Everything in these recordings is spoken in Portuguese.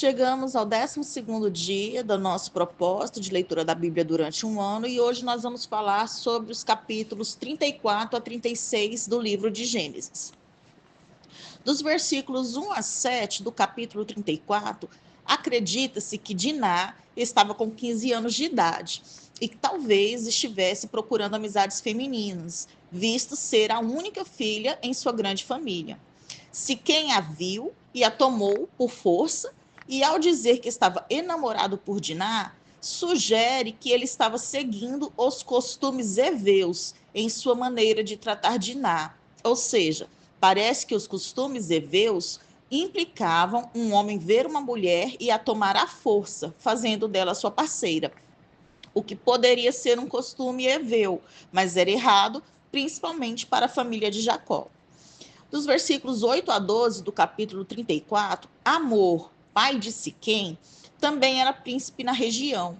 Chegamos ao 12º dia do nosso propósito de leitura da Bíblia durante um ano e hoje nós vamos falar sobre os capítulos 34 a 36 do livro de Gênesis. Dos versículos 1 a 7 do capítulo 34, acredita-se que Diná estava com 15 anos de idade e que talvez estivesse procurando amizades femininas, visto ser a única filha em sua grande família. Siquém a viu e a tomou por força, e ao dizer que estava enamorado por Diná, sugere que ele estava seguindo os costumes heveus em sua maneira de tratar Diná. Ou seja, parece que os costumes heveus implicavam um homem ver uma mulher e a tomar à força, fazendo dela sua parceira. O que poderia ser um costume heveu, mas era errado, principalmente para a família de Jacó. Dos versículos 8 a 12 do capítulo 34, Amor, pai de Siquém, também era príncipe na região.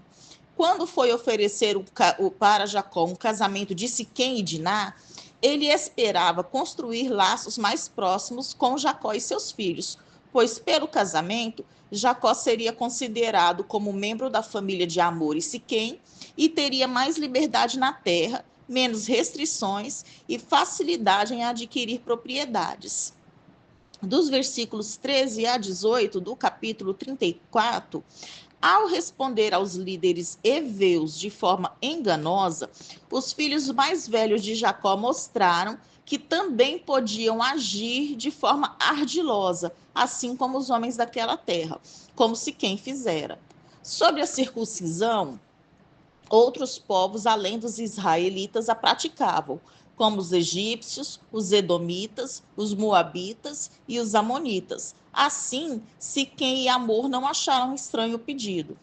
Quando foi oferecer para Jacó um casamento de Siquém e Diná, ele esperava construir laços mais próximos com Jacó e seus filhos, pois pelo casamento, Jacó seria considerado como membro da família de Amor e Siquém e teria mais liberdade na terra, menos restrições e facilidade em adquirir propriedades. Dos versículos 13 a 18 do capítulo 34, ao responder aos líderes heveus de forma enganosa, os filhos mais velhos de Jacó mostraram que também podiam agir de forma ardilosa, assim como os homens daquela terra, como Siquém fizera. Sobre a circuncisão, outros povos, além dos israelitas, a praticavam, como os egípcios, os edomitas, os moabitas e os amonitas. Assim, Siquém e Amor não acharam estranho o pedido.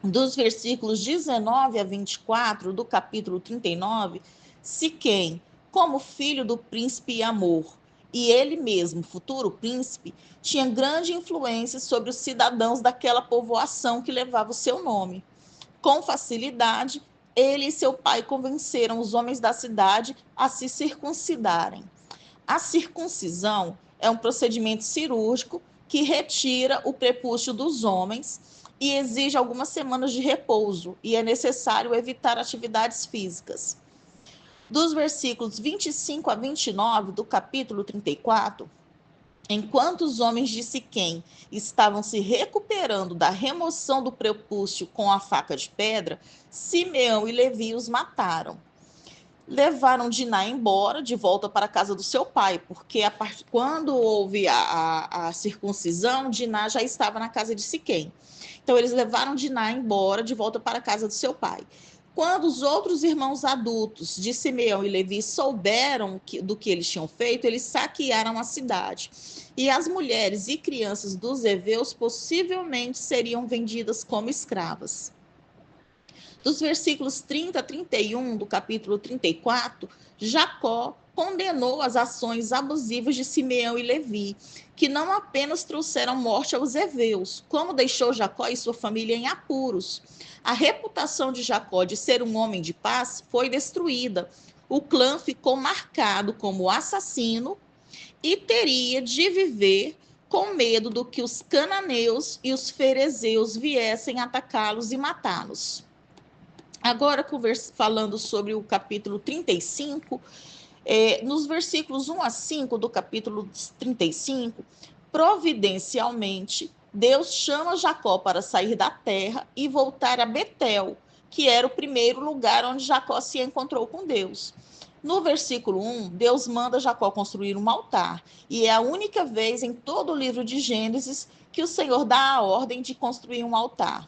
Dos versículos 19 a 24 do capítulo 39, Siquém, como filho do príncipe Amor, e ele mesmo, futuro príncipe, tinha grande influência sobre os cidadãos daquela povoação que levava o seu nome. Com facilidade, ele e seu pai convenceram os homens da cidade a se circuncidarem. A circuncisão é um procedimento cirúrgico que retira o prepúcio dos homens e exige algumas semanas de repouso, e é necessário evitar atividades físicas. Dos versículos 25 a 29 do capítulo 34, enquanto os homens de Siquém estavam se recuperando da remoção do prepúcio com a faca de pedra, Simeão e Levi os mataram. Levaram Diná embora, de volta para a casa do seu pai, porque quando houve a circuncisão, Diná já estava na casa de Siquém. Então, eles levaram Diná embora, de volta para a casa do seu pai. Quando os outros irmãos adultos de Simeão e Levi souberam do que eles tinham feito, eles saquearam a cidade. E as mulheres e crianças dos heveus possivelmente seriam vendidas como escravas. Dos versículos 30 a 31 do capítulo 34, Jacó condenou as ações abusivas de Simeão e Levi, que não apenas trouxeram morte aos heveus, como deixou Jacó e sua família em apuros. A reputação de Jacó de ser um homem de paz foi destruída. O clã ficou marcado como assassino e teria de viver com medo do que os cananeus e os ferezeus viessem atacá-los e matá-los. Agora, falando sobre o capítulo 35, nos versículos 1 a 5 do capítulo 35, providencialmente, Deus chama Jacó para sair da terra e voltar a Betel, que era o primeiro lugar onde Jacó se encontrou com Deus. No versículo 1, Deus manda Jacó construir um altar, e é a única vez em todo o livro de Gênesis que o Senhor dá a ordem de construir um altar.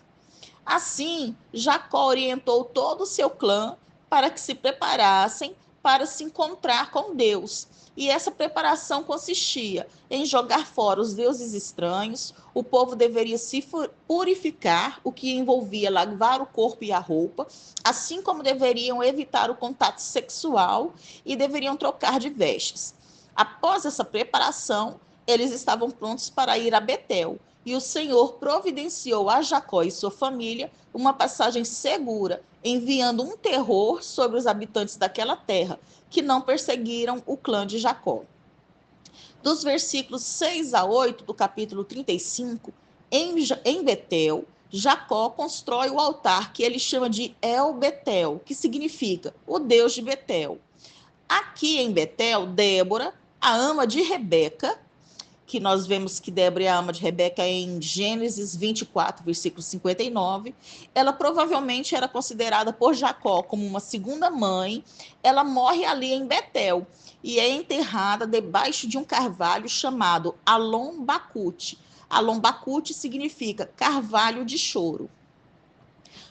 Assim, Jacó orientou todo o seu clã para que se preparassem para se encontrar com Deus. E essa preparação consistia em jogar fora os deuses estranhos, o povo deveria se purificar, o que envolvia lavar o corpo e a roupa, assim como deveriam evitar o contato sexual e deveriam trocar de vestes. Após essa preparação, eles estavam prontos para ir a Betel. E o Senhor providenciou a Jacó e sua família uma passagem segura, enviando um terror sobre os habitantes daquela terra, que não perseguiram o clã de Jacó. Dos versículos 6 a 8 do capítulo 35, Em Betel, Jacó constrói o altar que ele chama de El Betel, que significa o Deus de Betel. Aqui em Betel, Débora, a ama de Rebeca, que nós vemos que Débora é a ama de Rebeca em Gênesis 24, versículo 59, ela provavelmente era considerada por Jacó como uma segunda mãe. Ela morre ali em Betel e é enterrada debaixo de um carvalho chamado Alon Bacute. Alon Bacute significa carvalho de choro.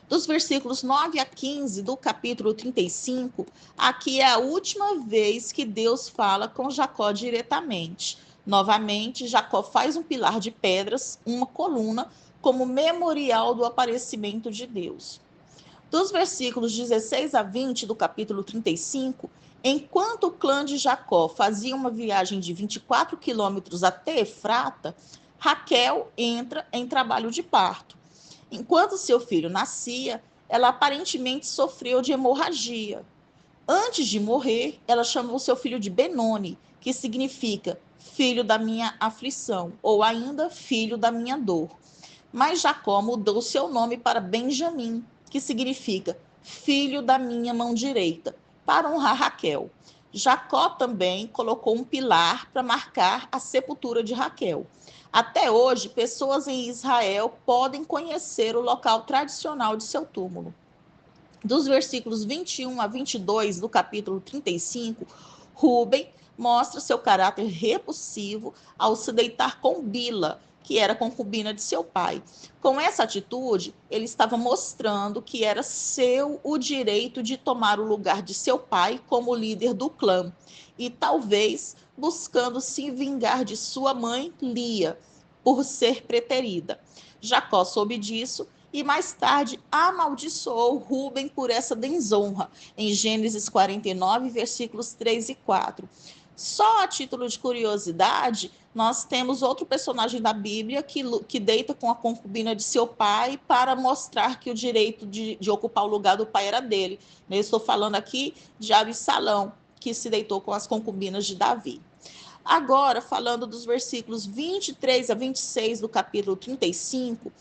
Dos versículos 9 a 15 do capítulo 35, aqui é a última vez que Deus fala com Jacó diretamente. Novamente, Jacó faz um pilar de pedras, uma coluna, como memorial do aparecimento de Deus. Dos versículos 16 a 20 do capítulo 35, enquanto o clã de Jacó fazia uma viagem de 24 quilômetros até Efrata, Raquel entra em trabalho de parto. Enquanto seu filho nascia, ela aparentemente sofreu de hemorragia. Antes de morrer, ela chamou seu filho de Benoni, que significa filho da minha aflição, ou ainda filho da minha dor. Mas Jacó mudou seu nome para Benjamim, que significa filho da minha mão direita, para honrar Raquel. Jacó também colocou um pilar para marcar a sepultura de Raquel. Até hoje, pessoas em Israel podem conhecer o local tradicional de seu túmulo. Dos versículos 21 a 22 do capítulo 35, Rúben mostra seu caráter repulsivo ao se deitar com Bila, que era concubina de seu pai. Com essa atitude, ele estava mostrando que era seu o direito de tomar o lugar de seu pai como líder do clã, e talvez buscando se vingar de sua mãe, Lia, por ser preterida. Jacó soube disso e mais tarde amaldiçoou Rúben por essa desonra, em Gênesis 49, versículos 3 e 4. Só a título de curiosidade, nós temos outro personagem da Bíblia que deita com a concubina de seu pai para mostrar que o direito de ocupar o lugar do pai era dele. Eu estou falando aqui de Absalão, que se deitou com as concubinas de Davi. Agora, falando dos versículos 23 a 26 do capítulo 35,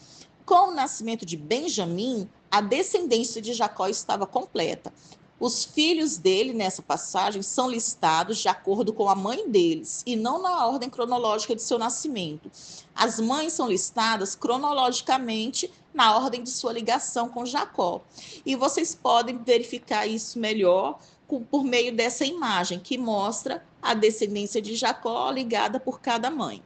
com o nascimento de Benjamim, a descendência de Jacó estava completa. Os filhos dele, nessa passagem, são listados de acordo com a mãe deles, e não na ordem cronológica de seu nascimento. As mães são listadas cronologicamente na ordem de sua ligação com Jacó. E vocês podem verificar isso melhor por meio dessa imagem, que mostra a descendência de Jacó ligada por cada mãe.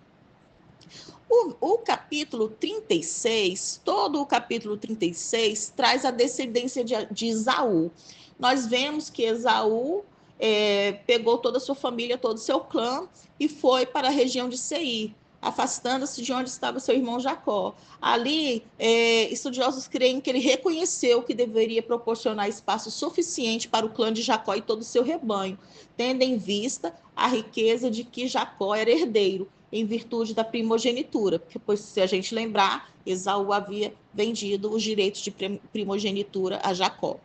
O capítulo 36, todo o capítulo 36, traz a descendência de Esaú. Nós vemos que Esaú pegou toda a sua família, todo o seu clã e foi para a região de Seir, afastando-se de onde estava seu irmão Jacó. Ali, estudiosos creem que ele reconheceu que deveria proporcionar espaço suficiente para o clã de Jacó e todo o seu rebanho, tendo em vista a riqueza de que Jacó era herdeiro, em virtude da primogenitura, porque, pois, se a gente lembrar, Esaú havia vendido os direitos de primogenitura a Jacó.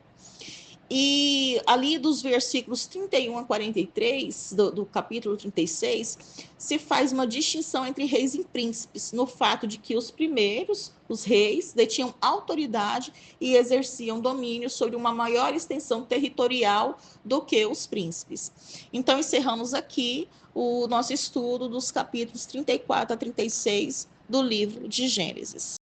E ali dos versículos 31 a 43 do capítulo 36, se faz uma distinção entre reis e príncipes, no fato de que os primeiros, os reis, detinham autoridade e exerciam domínio sobre uma maior extensão territorial do que os príncipes. Então, encerramos aqui o nosso estudo dos capítulos 34 a 36 do livro de Gênesis.